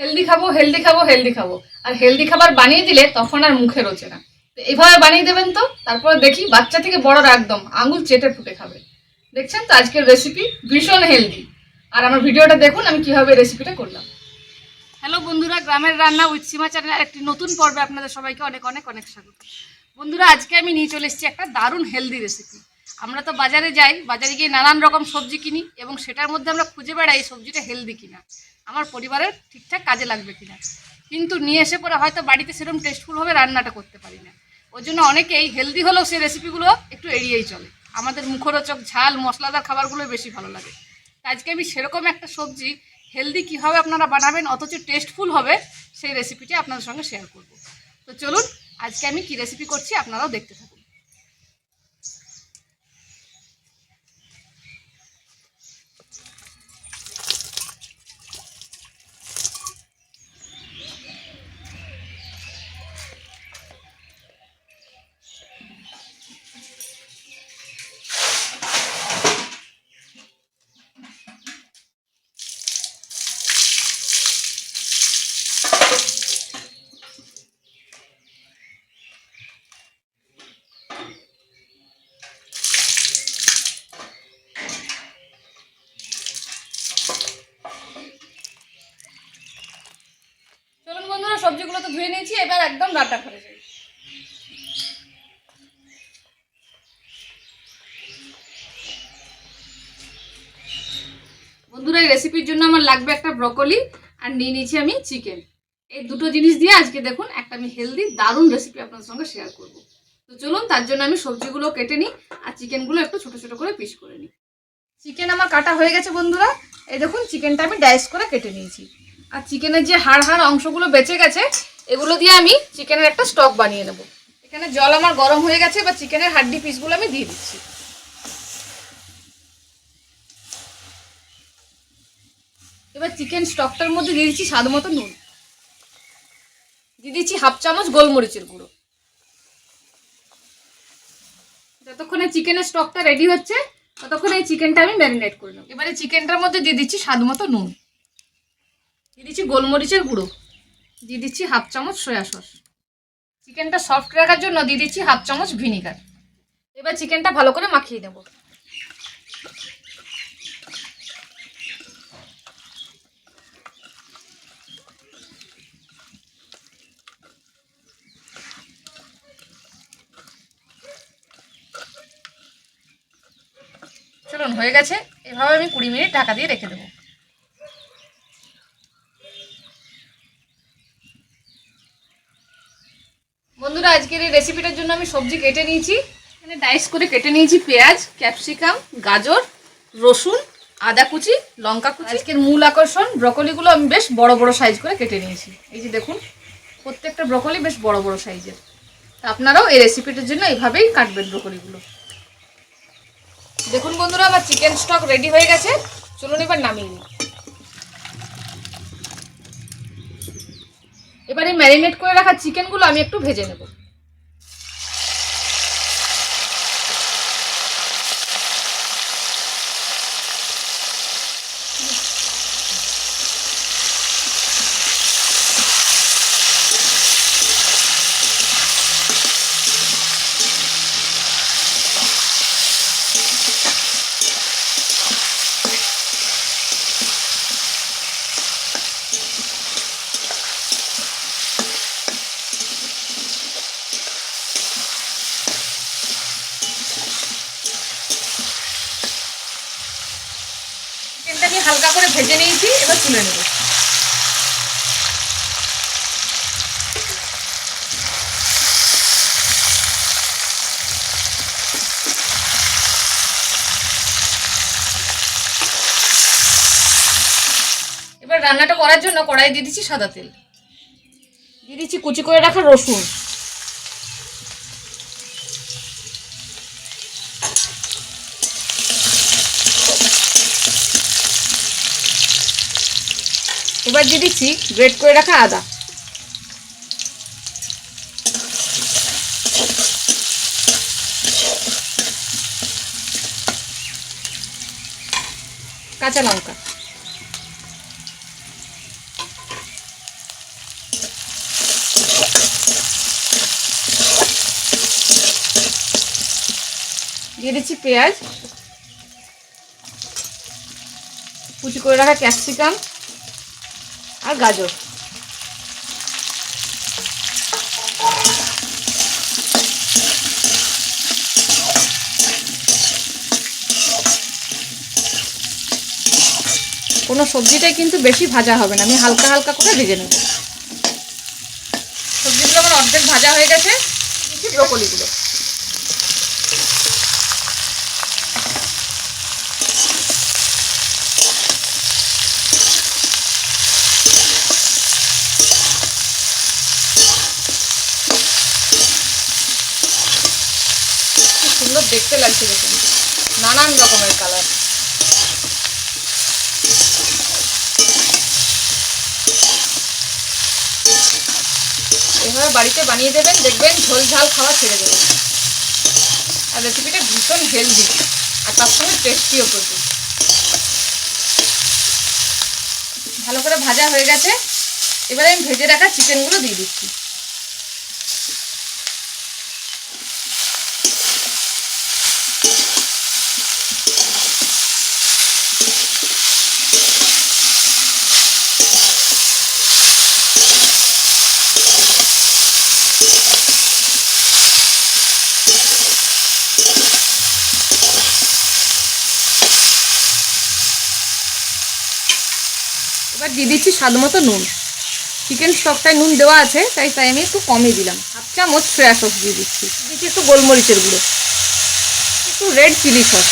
Healthy খাবো healthy খাবো healthy খাবো, আর হেলদি খাবার বানিয়ে দিলে তখন আর মুখে রোচে না। তো এইভাবে বানিয়ে দেবেন তো, তারপরে দেখি বাচ্চা থেকে বড়রা একদম আঙুল চেটে ফুটে খাবে। দেখছেন তো আজকের রেসিপি ভীষণ হেলদি। আর আমার ভিডিওটা দেখুন আমি কিভাবে রেসিপিটা করলাম। হ্যালো বন্ধুরা, গ্রামের রান্না উইথ সীমা চ্যানেলের একটি নতুন পর্বে আপনাদের সবাইকে অনেক অনেক অনেক স্বাগত। বন্ধুরা, আজকে আমি নিয়ে চলে এসেছি একটা দারুণ হেলদি রেসিপি। আমরা তো বাজারে যাই, বাজারে গিয়ে নানান রকম সবজি কিনি এবং সেটার মধ্যে আমরা খুঁজে বেড়াই সবজিটা হেলদি কিনা, আমার পরিবারের ঠিকঠাক কাজে লাগবে কিনা। কিন্তু নিয়ে এসে পরে হয়তো বাড়িতে সেরকম টেস্টফুলভাবে রান্নাটা করতে পারি না। ওই জন্য অনেকেই হেলদি হলেও সেই রেসিপিগুলো একটু এড়িয়েই চলে। আমাদের মুখরোচক ঝাল মশলাদার খাবারগুলো বেশি ভালো লাগে। আজকে আমি সেরকম একটা সবজি হেলদি কীভাবে আপনারা বানাবেন অথচ টেস্টফুল হবে সেই রেসিপিটি আপনাদের সঙ্গে শেয়ার করব। তো চলুন আজকে আমি কি রেসিপি করছি আপনারাও দেখতে থাকুন। চলুন বন্ধুরা, সবজিগুলো তো ধুয়ে নিয়েছি, এবার একদম রান্না করে যাই। বন্ধুরা, এই রেসিপির জন্য আমার লাগবে একটা ব্রকলি আর নিয়ে নিয়েছি আমি চিকেন। এই দুটো জিনিস দিয়ে আজকে দেখুন একটা আমি হেলদি দারুণ রেসিপি আপনাদের সঙ্গে শেয়ার করব। তো চলুন তার জন্য আমি সবজিগুলো কেটে নিই আর চিকেনগুলো একটু ছোটো ছোটো করে পিস করে নিই। চিকেন আমার কাটা হয়ে গেছে বন্ধুরা। এই দেখুন চিকেনটা আমি ডাইস করে কেটে নিয়েছি। আর চিকেনের যে হাড় অংশগুলো বেঁচে গেছে এগুলো দিয়ে আমি চিকেনের একটা স্টক বানিয়ে নেব। এখানে জল আমার গরম হয়ে গেছে, এবার চিকেনের হাড্ডি পিসগুলো আমি দিয়ে দিচ্ছি। এবার চিকেন স্টকটার মধ্যে দিয়ে দিচ্ছি স্বাদ মতো নুন, দিয়ে দিচ্ছি হাফ চামচ গোলমরিচের গুঁড়ো। যতক্ষণে চিকেনের স্টকটা রেডি হচ্ছে ততক্ষণ এই চিকেনটা আমি ম্যারিনেট করে নেব। এবারে চিকেনটার মধ্যে দিয়ে দিচ্ছি স্বাদ মতো নুন, দিয়ে দিচ্ছি গোলমরিচের গুঁড়ো, দিয়ে দিচ্ছি হাফ চামচ সয়া সস। চিকেনটা সফট রাখার জন্য দিয়ে দিচ্ছি হাফ চামচ ভিনিগার। এবার চিকেনটা ভালো করে মাখিয়ে নেব। চলুন হয়ে গেছে, এভাবে আমি 20 মিনিট ঢাকা দিয়ে রেখে দেবো। বন্ধুরা, আজকের এই রেসিপিটার জন্য আমি সবজি কেটে নিয়েছি। এখানে ডাইস করে কেটে নিয়েছি পেঁয়াজ, ক্যাপসিকাম, গাজর, রসুন, আদা কুচি, লঙ্কা কুচি। আজকের মূল আকর্ষণ ব্রকলিগুলো আমি বেশ বড় বড় সাইজ করে কেটে নিয়েছি। এই যে দেখুন প্রত্যেকটা ব্রকলি বেশ বড় বড় সাইজের। তা আপনারাও এই রেসিপিটার জন্য এইভাবেই কাটবেন ব্রকলিগুলো। দেখুন বন্ধুরা, আমার চিকেন স্টক রেডি হয়ে গেছে। চলুন এবার নামিয়ে নিই। এবারে ম্যারিনেট করে রাখা চিকেনগুলো আমি একটু ভেজে নেব। চিকেনটা আমি হালকা করে ভেজে নিয়েছি, এবার তুলে নেব। এবার রান্নাটা করার জন্য কড়াই দিয়ে দিচ্ছি সাদা তেল, দিয়ে দিচ্ছি কুচি করে রাখা রসুন, এবার দিয়ে দিচ্ছি গ্রেট করে রাখা আদা, কাঁচা লঙ্কা, দিয়ে দিচ্ছি পেঁয়াজ, কুচি করে রাখা ক্যাপসিকাম আর গাজর। কোনো সবজিটাই কিন্তু বেশি ভাজা হবে না, আমি হালকা হালকা করে ভেজে নেব। সবজিগুলো আমার অর্ধেক ভাজা হয়ে গেছে। দিচ্ছি ব্রকলিগুলো। খুব সুন্দর দেখতে লাগছে, দেখুন নানান রকমের কালার। এভাবে বাড়িতে বানিয়ে দেবেন, দেখবেন ঝোল ঝাল খাওয়া ছেড়ে দেবেন। আর রেসিপিটা ভীষণ হেলদি আর তার সঙ্গে টেস্টিও প্রচুর। ভালো করে ভাজা হয়ে গেছে, এবারে আমি ভেজে রাখা চিকেনগুলো দিয়ে দিচ্ছি। এবার দিয়ে দিচ্ছি স্বাদ মতো নুন। চিকেন স্টকটায় নুন দেওয়া আছে, তাই আমি একটু কমই দিলাম। 1/2 চামচ সয়া সস দিয়ে দিচ্ছি। দিচ্ছি একটু গোলমরিচের গুঁড়ো, একটু রেড চিলি সস।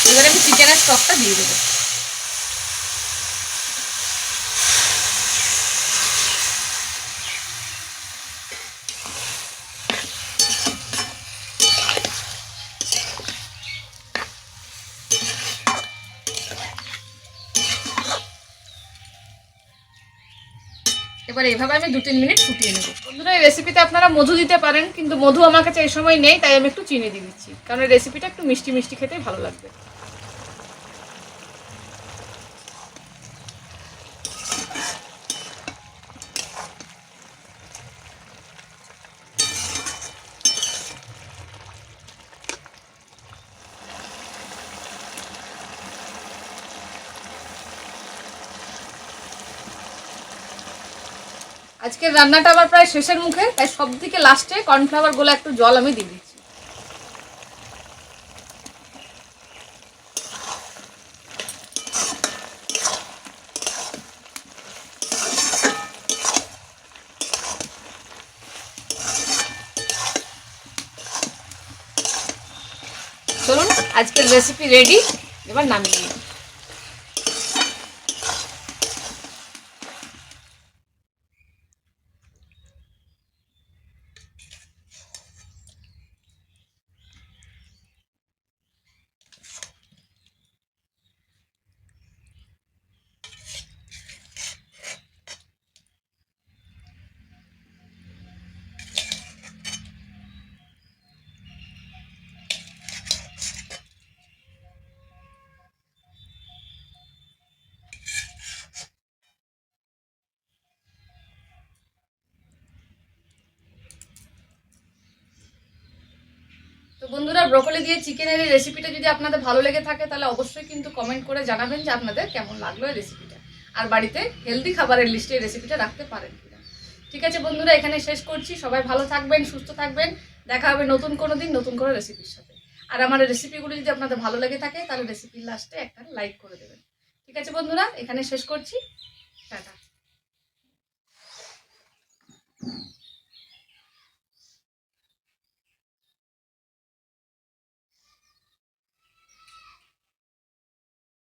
এবারে আমি চিকেনের স্টকটা দিয়ে দেবো। এবার এইভাবে আমি 2-3 মিনিট ফুটিয়ে নেব। বন্ধুরা, এই রেসিপিতে আপনারা মধু দিতে পারেন, কিন্তু মধু আমার কাছে এই সময় নেই, তাই আমি একটু চিনি দিয়ে দিচ্ছি, কারণ এই রেসিপিটা একটু মিষ্টি মিষ্টি খেতেই ভালো লাগবে। আজকের রান্নাটা আবার প্রায় শেষের মুখে, তাই সব থেকে লাস্টে কর্নফ্লাওয়ার গোলা একটু জল আমি দিয়ে দিচ্ছি। চলুন, আজকের রেসিপি রেডি, এবার নামিয়ে নিই। তো বন্ধুরা, ব্রকলি দিয়ে চিকেনের এই রেসিপিটা যদি আপনাদের ভালো লেগে থাকে, তাহলে অবশ্যই কিন্তু কমেন্ট করে জানাবেন যে আপনাদের কেমন লাগলো এই রেসিপিটা, আর বাড়িতে হেলদি খাবারের লিস্টে এই রেসিপিটা রাখতে পারেন কিনা। ঠিক আছে বন্ধুরা, এখানে শেষ করছি। সবাই ভালো থাকবেন, সুস্থ থাকবেন। দেখা হবে নতুন কোনো দিন নতুন কোনো রেসিপির সাথে। আর আমার রেসিপিগুলো যদি আপনাদের ভালো লেগে থাকে, তাহলে রেসিপির লাস্টে একটা লাইক করে দেবেন। ঠিক আছে বন্ধুরা, এখানে শেষ করছি। টাটা।